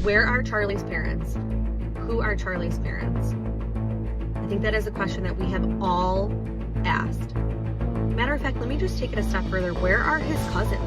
Where are Charlie's parents? Who are Charlie's parents? I think that is a question that we have all asked. Matter of fact, let me just take it a step further. Where are his cousins?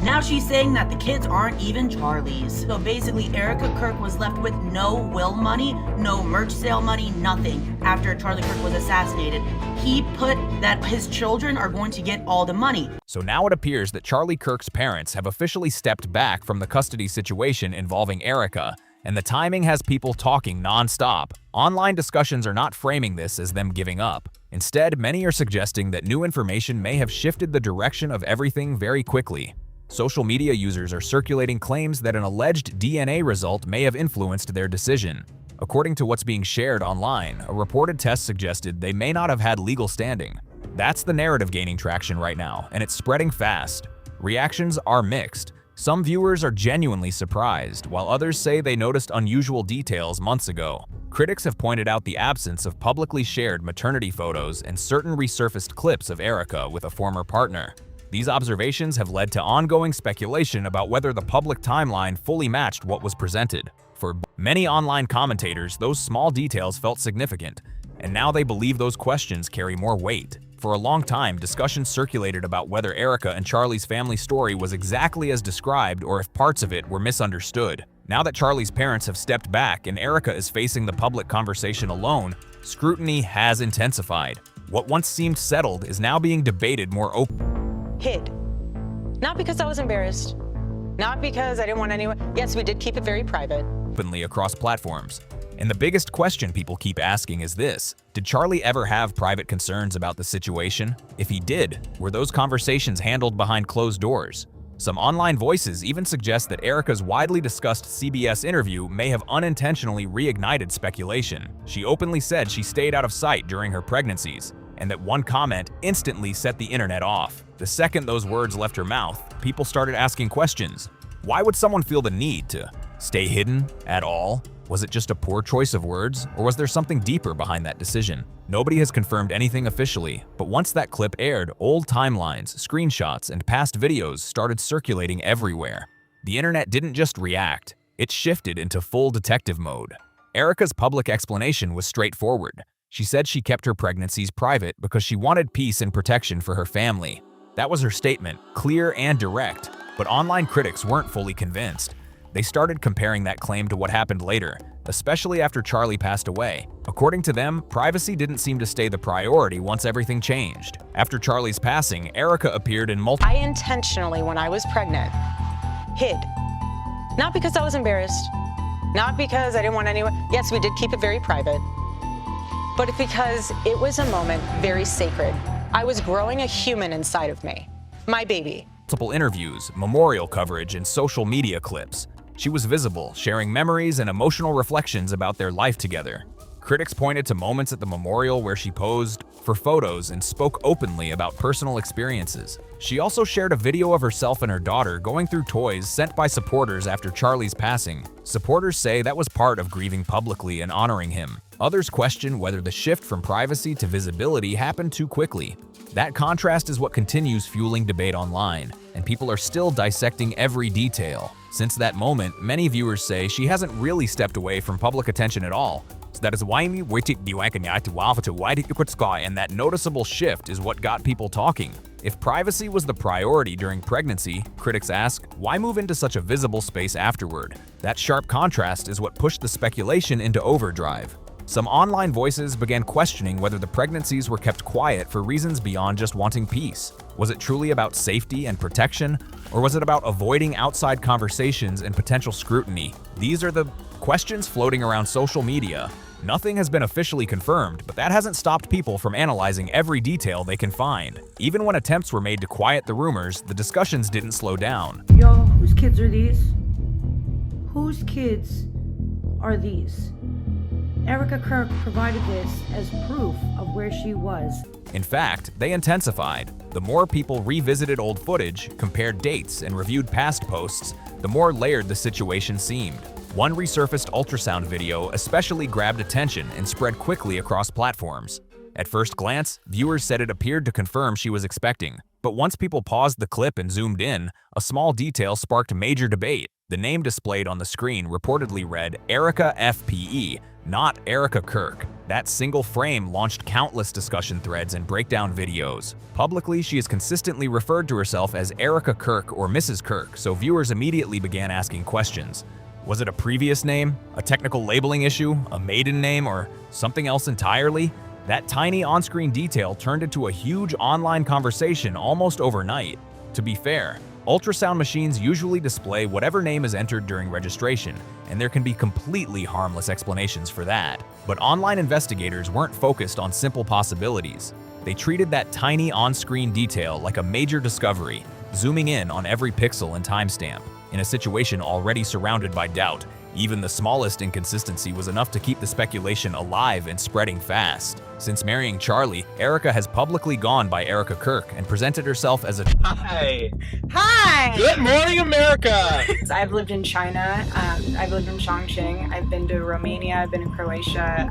Now she's saying that the kids aren't even Charlie's. So basically, Erica Kirk was left with no will money, no merch sale money, nothing. After Charlie Kirk was assassinated, he put that his children are going to get all the money. So now it appears that Charlie Kirk's parents have officially stepped back from the custody situation involving Erica, and the timing has people talking non-stop. Online discussions are not framing this as them giving up. Instead, many are suggesting that new information may have shifted the direction of everything very quickly. Social media users are circulating claims that an alleged DNA result may have influenced their decision. According to what's being shared online, a reported test suggested they may not have had legal standing. That's the narrative gaining traction right now, and it's spreading fast. Reactions are mixed. Some viewers are genuinely surprised, while others say they noticed unusual details months ago. Critics have pointed out the absence of publicly shared maternity photos and certain resurfaced clips of Erica with a former partner. These observations have led to ongoing speculation about whether the public timeline fully matched what was presented. For many online commentators, those small details felt significant, and now they believe those questions carry more weight. For a long time, discussions circulated about whether Erica and Charlie's family story was exactly as described or if parts of it were misunderstood. Now that Charlie's parents have stepped back and Erica is facing the public conversation alone, scrutiny has intensified. What once seemed settled is now being debated more openly. Hid. Not because I was embarrassed, not because I didn't want anyone. Yes, we did keep it very private. Openly across platforms. And the biggest question people keep asking is this: did Charlie ever have private concerns about the situation? If he did, were those conversations handled behind closed doors? Some online voices even suggest that Erica's widely discussed CBS interview may have unintentionally reignited speculation. She openly said she stayed out of sight during her pregnancies, and that one comment instantly set the internet off. The second those words left her mouth, people started asking questions. Why would someone feel the need to stay hidden at all? Was it just a poor choice of words, or was there something deeper behind that decision? Nobody has confirmed anything officially, but once that clip aired, old timelines, screenshots, and past videos started circulating everywhere. The internet didn't just react, it shifted into full detective mode. Erica's public explanation was straightforward. She said she kept her pregnancies private because she wanted peace and protection for her family. That was her statement, clear and direct, but online critics weren't fully convinced. They started comparing that claim to what happened later, especially after Charlie passed away. According to them, privacy didn't seem to stay the priority once everything changed. After Charlie's passing, Erica appeared in multiple— I intentionally, when I was pregnant, hid. Not because I was embarrassed, not because I didn't want anyone. Yes, we did keep it very private, but because it was a moment very sacred. I was growing a human inside of me, my baby. Multiple interviews, memorial coverage, and social media clips. She was visible, sharing memories and emotional reflections about their life together. Critics pointed to moments at the memorial where she posed for photos and spoke openly about personal experiences. She also shared a video of herself and her daughter going through toys sent by supporters after Charlie's passing. Supporters say that was part of grieving publicly and honoring him. Others question whether the shift from privacy to visibility happened too quickly. That contrast is what continues fueling debate online, and people are still dissecting every detail. Since that moment, many viewers say she hasn't really stepped away from public attention at all. So that is why and that noticeable shift is what got people talking. If privacy was the priority during pregnancy, critics ask, why move into such a visible space afterward? That sharp contrast is what pushed the speculation into overdrive. Some online voices began questioning whether the pregnancies were kept quiet for reasons beyond just wanting peace. Was it truly about safety and protection, or was it about avoiding outside conversations and potential scrutiny? These are the questions floating around social media. Nothing has been officially confirmed, but that hasn't stopped people from analyzing every detail they can find. Even when attempts were made to quiet the rumors, the discussions didn't slow down. Yo, whose kids are these? Whose kids are these? Erica Kirk provided this as proof of where she was. In fact, they intensified. The more people revisited old footage, compared dates, and reviewed past posts, the more layered the situation seemed. One resurfaced ultrasound video especially grabbed attention and spread quickly across platforms. At first glance, viewers said it appeared to confirm she was expecting. But once people paused the clip and zoomed in, a small detail sparked major debate. The name displayed on the screen reportedly read Erica FPE, not Erica Kirk. That single frame launched countless discussion threads and breakdown videos. Publicly, she has consistently referred to herself as Erica Kirk or Mrs. Kirk, so viewers immediately began asking questions. Was it a previous name, a technical labeling issue, a maiden name, or something else entirely? That tiny on-screen detail turned into a huge online conversation almost overnight. To be fair, ultrasound machines usually display whatever name is entered during registration, and there can be completely harmless explanations for that. But online investigators weren't focused on simple possibilities. They treated that tiny on-screen detail like a major discovery, zooming in on every pixel and timestamp. In a situation already surrounded by doubt, even the smallest inconsistency was enough to keep the speculation alive and spreading fast. Since marrying Charlie, Erica has publicly gone by Erica Kirk and presented herself as a Hi. Hi! Good morning, America! I've lived in China. I've lived in Chongqing. I've been to Romania. I've been in Croatia.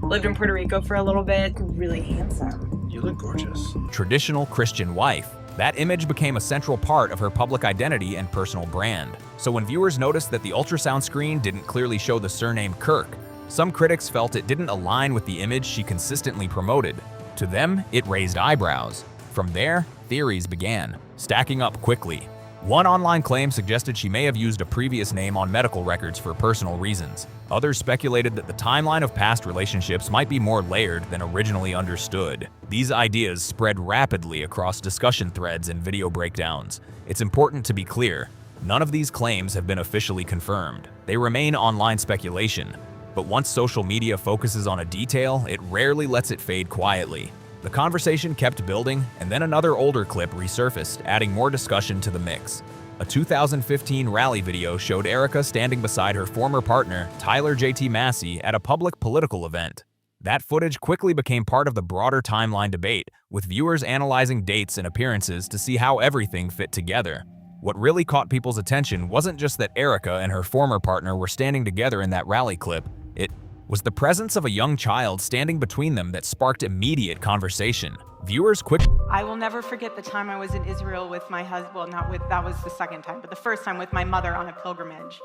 Lived in Puerto Rico for a little bit. Really handsome. You look gorgeous. traditional Christian wife. That image became a central part of her public identity and personal brand. So when viewers noticed that the ultrasound screen didn't clearly show the surname Kirk, some critics felt it didn't align with the image she consistently promoted. To them, it raised eyebrows. From there, theories began, stacking up quickly. One online claim suggested she may have used a previous name on medical records for personal reasons. Others speculated that the timeline of past relationships might be more layered than originally understood. These ideas spread rapidly across discussion threads and video breakdowns. It's important to be clear, none of these claims have been officially confirmed. They remain online speculation. But once social media focuses on a detail, it rarely lets it fade quietly. The conversation kept building, and then another older clip resurfaced, adding more discussion to the mix. A 2015 rally video showed Erica standing beside her former partner, Tyler JT Massey, at a public political event. That footage quickly became part of the broader timeline debate, with viewers analyzing dates and appearances to see how everything fit together. What really caught people's attention wasn't just that Erica and her former partner were standing together in that rally clip. It was the presence of a young child standing between them that sparked immediate conversation. Viewers I will never forget the time I was in Israel with my husband. Well, that was the second time, but the first time with my mother on a pilgrimage.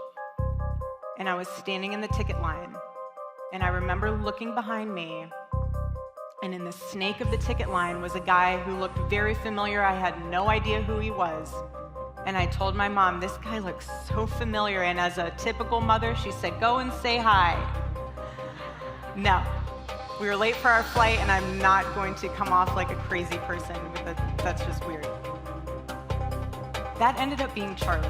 And I was standing in the ticket line. And I remember looking behind me, and in the snake of the ticket line was a guy who looked very familiar. I had no idea who he was. And I told my mom, this guy looks so familiar. And as a typical mother, she said, go and say hi. No, we were late for our flight, and I'm not going to come off like a crazy person. That's just weird. That ended up being Charlie.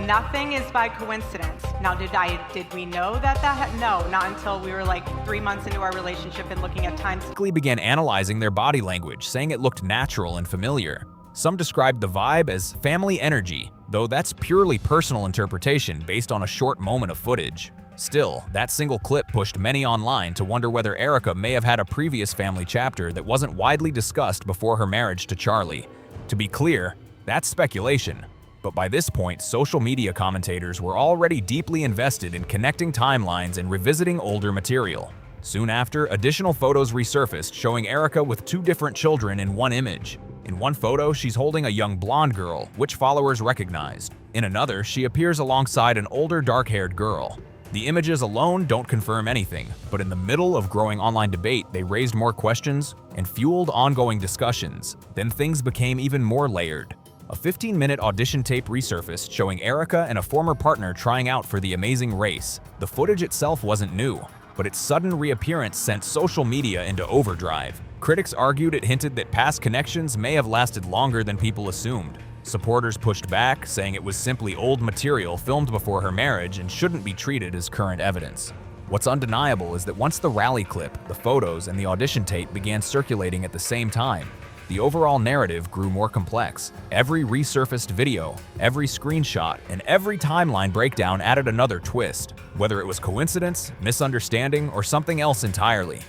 Nothing is by coincidence. Now, did we know that no, not until we were like 3 months into our relationship and looking at times. quickly began analyzing their body language, saying it looked natural and familiar. Some described the vibe as family energy, though that's purely personal interpretation based on a short moment of footage. Still, that single clip pushed many online to wonder whether Erica may have had a previous family chapter that wasn't widely discussed before her marriage to Charlie. To be clear, that's speculation. But by this point, social media commentators were already deeply invested in connecting timelines and revisiting older material. Soon after, additional photos resurfaced showing Erica with 2 different children in one image. In one photo, she's holding a young blonde girl, which followers recognized. In another, she appears alongside an older dark-haired girl. The images alone don't confirm anything, but in the middle of growing online debate, they raised more questions and fueled ongoing discussions. Then things became even more layered. A 15-minute audition tape resurfaced showing Erica and a former partner trying out for The Amazing Race. The footage itself wasn't new, but its sudden reappearance sent social media into overdrive. Critics argued it hinted that past connections may have lasted longer than people assumed. Supporters pushed back, saying it was simply old material filmed before her marriage and shouldn't be treated as current evidence. What's undeniable is that once the rally clip, the photos, and the audition tape began circulating at the same time, the overall narrative grew more complex. Every resurfaced video, every screenshot, and every timeline breakdown added another twist, whether it was coincidence, misunderstanding, or something else entirely.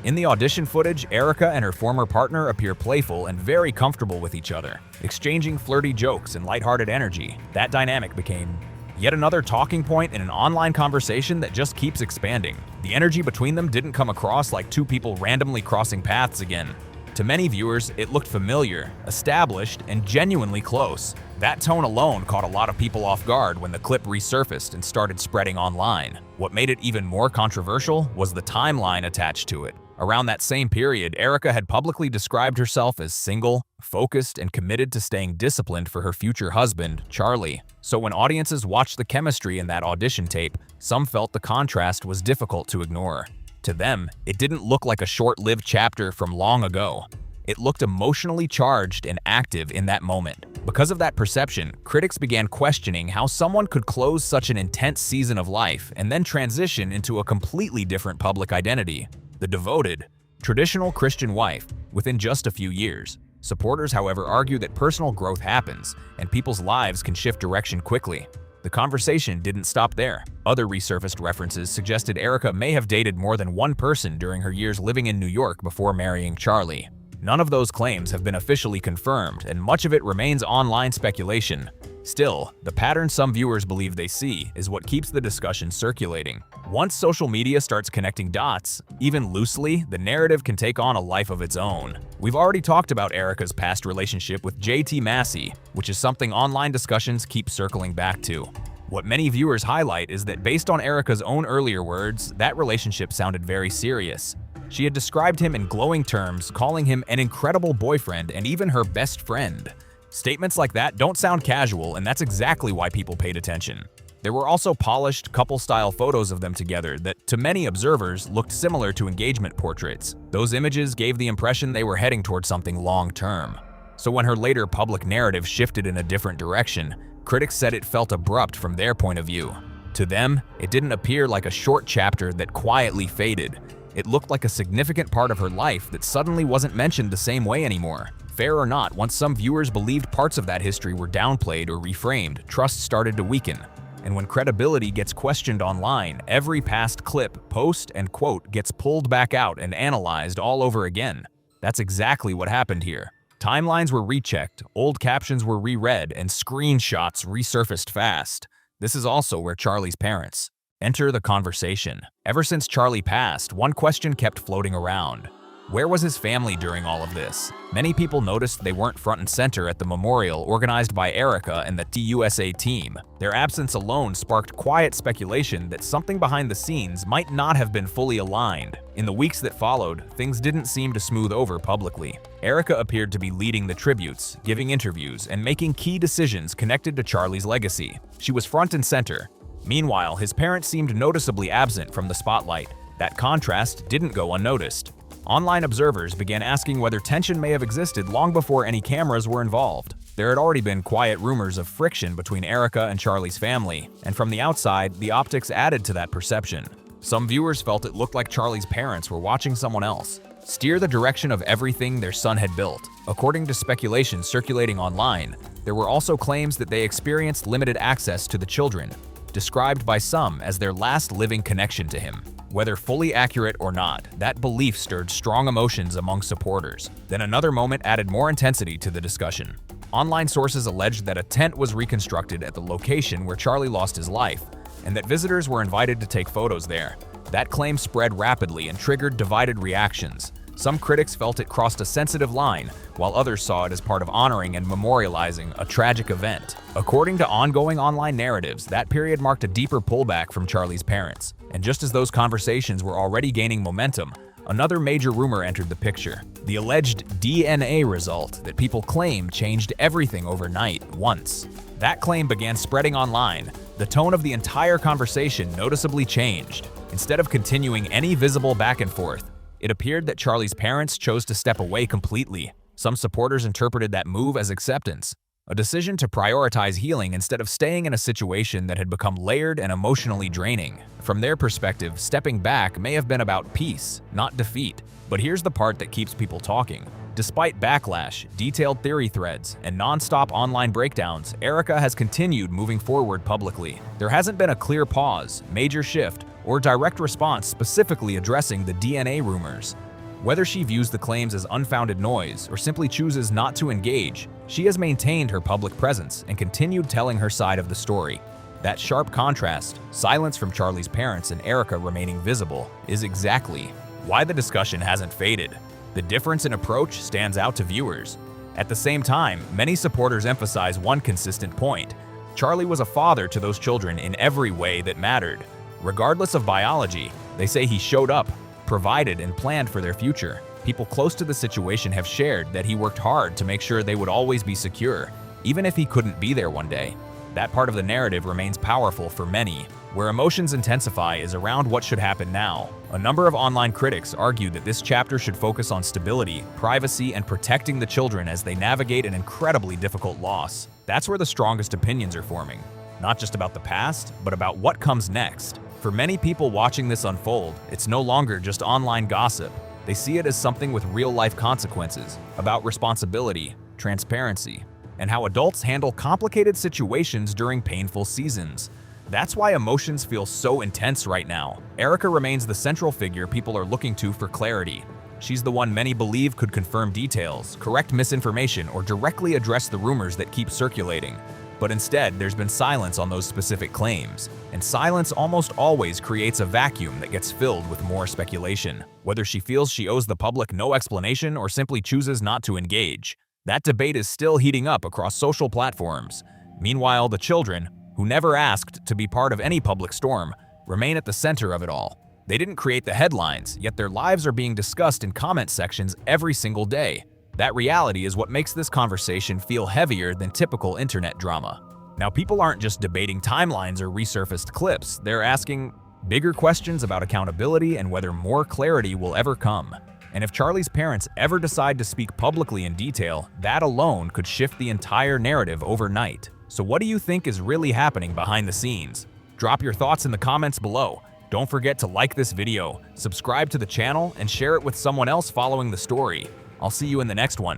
In the audition footage, Erica and her former partner appear playful and very comfortable with each other, exchanging flirty jokes and lighthearted energy. That dynamic became yet another talking point in an online conversation that just keeps expanding. The energy between them didn't come across like 2 people randomly crossing paths again. To many viewers, it looked familiar, established, and genuinely close. That tone alone caught a lot of people off guard when the clip resurfaced and started spreading online. What made it even more controversial was the timeline attached to it. Around that same period, Erica had publicly described herself as single, focused, and committed to staying disciplined for her future husband, Charlie. So when audiences watched the chemistry in that audition tape, some felt the contrast was difficult to ignore. To them, it didn't look like a short-lived chapter from long ago. It looked emotionally charged and active in that moment. Because of that perception, critics began questioning how someone could close such an intense season of life and then transition into a completely different public identity. The devoted, traditional Christian wife within just a few years. Supporters, however, argue that personal growth happens and people's lives can shift direction quickly. The conversation didn't stop there. Other resurfaced references suggested Erica may have dated more than one person during her years living in New York before marrying Charlie. None of those claims have been officially confirmed, and much of it remains online speculation. Still, the pattern some viewers believe they see is what keeps the discussion circulating. Once social media starts connecting dots, even loosely, the narrative can take on a life of its own. We've already talked about Erica's past relationship with JT Massey, which is something online discussions keep circling back to. What many viewers highlight is that based on Erica's own earlier words, that relationship sounded very serious. She had described him in glowing terms, calling him an incredible boyfriend and even her best friend. Statements like that don't sound casual, and that's exactly why people paid attention. There were also polished, couple-style photos of them together that, to many observers, looked similar to engagement portraits. Those images gave the impression they were heading toward something long-term. So when her later public narrative shifted in a different direction, critics said it felt abrupt from their point of view. To them, it didn't appear like a short chapter that quietly faded. It looked like a significant part of her life that suddenly wasn't mentioned the same way anymore. Fair or not, once some viewers believed parts of that history were downplayed or reframed, trust started to weaken. And when credibility gets questioned online, every past clip, post, and quote gets pulled back out and analyzed all over again. That's exactly what happened here. Timelines were rechecked, old captions were reread, and screenshots resurfaced fast. This is also where Charlie's parents enter the conversation. Ever since Charlie passed, one question kept floating around. Where was his family during all of this? Many people noticed they weren't front and center at the memorial organized by Erica and the TUSA team. Their absence alone sparked quiet speculation that something behind the scenes might not have been fully aligned. In the weeks that followed, things didn't seem to smooth over publicly. Erica appeared to be leading the tributes, giving interviews, and making key decisions connected to Charlie's legacy. She was front and center. Meanwhile, his parents seemed noticeably absent from the spotlight. That contrast didn't go unnoticed. Online observers began asking whether tension may have existed long before any cameras were involved. There had already been quiet rumors of friction between Erica and Charlie's family, and from the outside, the optics added to that perception. Some viewers felt it looked like Charlie's parents were watching someone else steer the direction of everything their son had built. According to speculation circulating online, there were also claims that they experienced limited access to the children, described by some as their last living connection to him. Whether fully accurate or not, that belief stirred strong emotions among supporters. Then another moment added more intensity to the discussion. Online sources alleged that a tent was reconstructed at the location where Charlie lost his life, and that visitors were invited to take photos there. That claim spread rapidly and triggered divided reactions. Some critics felt it crossed a sensitive line, while others saw it as part of honoring and memorializing a tragic event. According to ongoing online narratives, that period marked a deeper pullback from Charlie's parents. And just as those conversations were already gaining momentum, another major rumor entered the picture. The alleged DNA result that people claim changed everything overnight once. That claim began spreading online. The tone of the entire conversation noticeably changed. Instead of continuing any visible back and forth, it appeared that Charlie's parents chose to step away completely. Some supporters interpreted that move as acceptance, a decision to prioritize healing instead of staying in a situation that had become layered and emotionally draining. From their perspective, stepping back may have been about peace, not defeat. But here's the part that keeps people talking. Despite backlash, detailed theory threads, and non-stop online breakdowns, Erica has continued moving forward publicly. There hasn't been a clear pause, major shift, or direct response specifically addressing the DNA rumors. Whether she views the claims as unfounded noise or simply chooses not to engage, she has maintained her public presence and continued telling her side of the story. That sharp contrast, silence from Charlie's parents and Erica remaining visible, is exactly why the discussion hasn't faded. The difference in approach stands out to viewers. At the same time, many supporters emphasize one consistent point. Charlie was a father to those children in every way that mattered. Regardless of biology, they say he showed up, provided, and planned for their future. People close to the situation have shared that he worked hard to make sure they would always be secure, even if he couldn't be there one day. That part of the narrative remains powerful for many. Where emotions intensify is around what should happen now. A number of online critics argue that this chapter should focus on stability, privacy, and protecting the children as they navigate an incredibly difficult loss. That's where the strongest opinions are forming. Not just about the past, but about what comes next. For many people watching this unfold, it's no longer just online gossip. They see it as something with real-life consequences, about responsibility, transparency, and how adults handle complicated situations during painful seasons. That's why emotions feel so intense right now. Erica remains the central figure people are looking to for clarity. She's the one many believe could confirm details, correct misinformation, or directly address the rumors that keep circulating. But instead, there's been silence on those specific claims. And silence almost always creates a vacuum that gets filled with more speculation. Whether she feels she owes the public no explanation or simply chooses not to engage, that debate is still heating up across social platforms. Meanwhile, the children, who never asked to be part of any public storm, remain at the center of it all. They didn't create the headlines, yet their lives are being discussed in comment sections every single day. That reality is what makes this conversation feel heavier than typical internet drama. Now, people aren't just debating timelines or resurfaced clips, they're asking bigger questions about accountability and whether more clarity will ever come. And if Charlie's parents ever decide to speak publicly in detail, that alone could shift the entire narrative overnight. So what do you think is really happening behind the scenes? Drop your thoughts in the comments below. Don't forget to like this video, subscribe to the channel, and share it with someone else following the story. I'll see you in the next one.